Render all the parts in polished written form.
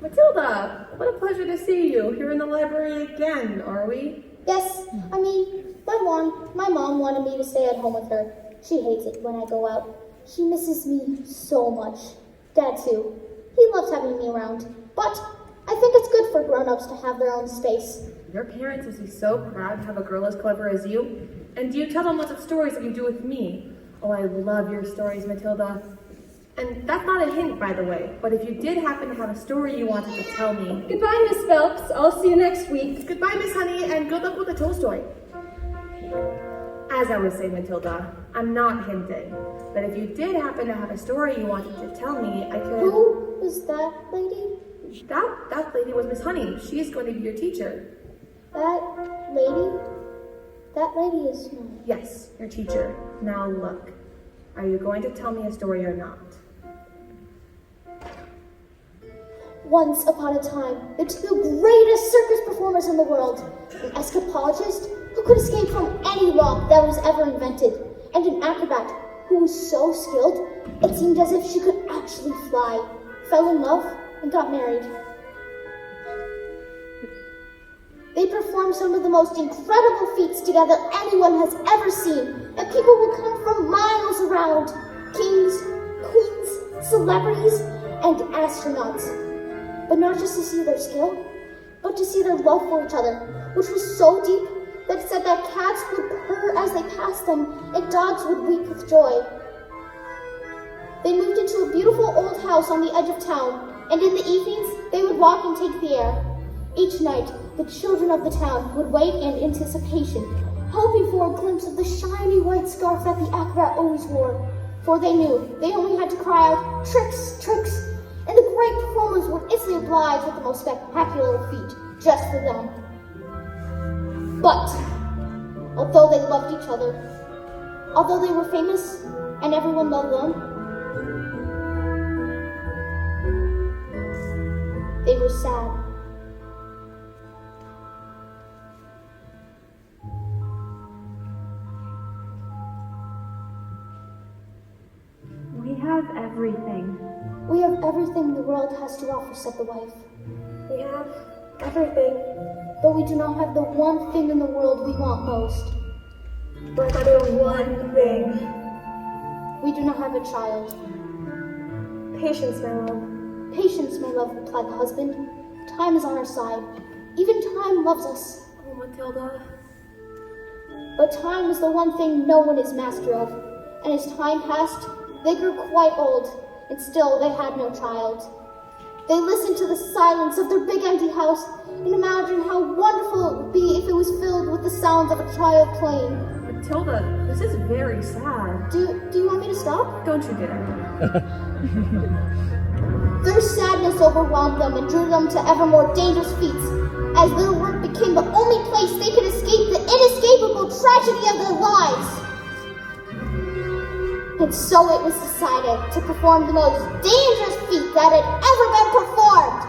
Matilda, what a pleasure to see you. Here in the library again, are we? Yes, I mean, my mom wanted me to stay at home with her. She hates it when I go out. She misses me so much. Dad too. He loves having me around. But I think it's good for grown-ups to have their own space. Your parents must be so proud to have a girl as clever as you. And do you tell them lots of stories like you do with me? Oh, I love your stories, Matilda. And that's not a hint, by the way, but if you did happen to have a story you wanted to tell me... Goodbye, Miss Phelps. I'll see you next week. Goodbye, Miss Honey, and good luck with the Tolstoy. As I was saying, Matilda, I'm not hinting, but if you did happen to have a story you wanted to tell me, I could... Who was that lady? That lady was Miss Honey. She's going to be your teacher. That lady? That lady is my... Yes, your teacher. Now look, are you going to tell me a story or not? Once upon a time, the two greatest circus performers in the world, an escapologist who could escape from any law that was ever invented, and an acrobat who was so skilled, it seemed as if she could actually fly, fell in love, and got married. They performed some of the most incredible feats together anyone has ever seen, and people would come from miles around, kings, queens, celebrities, and astronauts. But not just to see their skill, but to see their love for each other, which was so deep that it said that cats would purr as they passed them and dogs would weep with joy. They moved into a beautiful old house on the edge of town, and in the evenings, they would walk and take the air. Each night, the children of the town would wait in anticipation, hoping for a glimpse of the shiny white scarf that the acrobat always wore, for they knew they only had to cry out, "Tricks, tricks!" and the great performers would instantly oblige with the most spectacular feat, just for them. But, although they loved each other, although they were famous and everyone loved them, they were sad. We have everything. We have everything the world has to offer, said the wife. We have everything. But we do not have the one thing in the world we want most. But the one thing. We do not have a child. Patience, my love. Patience, my love, replied the husband. Time is on our side. Even time loves us. Oh, Matilda. But time is the one thing no one is master of. And as time passed, they grew quite old, and still they had no child. They listened to the silence of their big empty house and imagined how wonderful it would be if it was filled with the sounds of a child playing. Matilda, this is very sad. Do you want me to stop? Don't you dare. Their sadness overwhelmed them and drew them to ever more dangerous feats, as their work became the only place they could escape the inescapable tragedy of their lives. And so it was decided to perform the most dangerous feat that had ever been performed.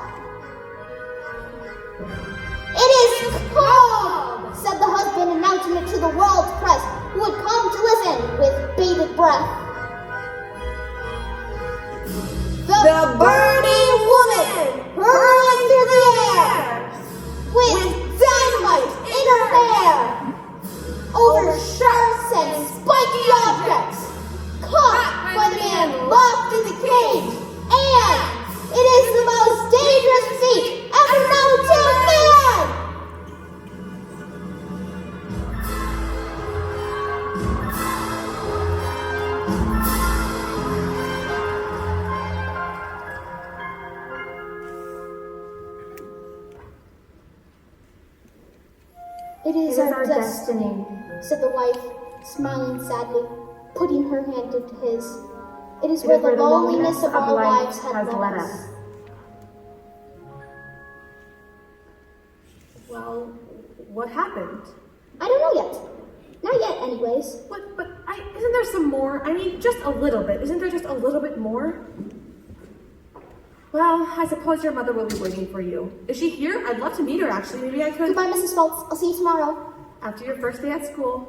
"It is called," said the husband, announcing it to the world's press, who had come to listen with bated breath. The burning woman hurling through the air with dynamite in her hair over sharp and spiky objects, caught by the man locked in the cage, and it is the most dangerous feat ever known to man! It is our destiny, said the wife, smiling sadly, putting her hand into his. It is where the loneliness of our lives has led us. Well, what happened? I don't know yet. Not yet, anyways. Isn't there some more? I mean, just a little bit. Isn't there just a little bit more? Well, I suppose your mother will be waiting for you. Is she here? I'd love to meet her, actually. Maybe I could... Goodbye, Mrs. Phelps. I'll see you tomorrow. After your first day at school.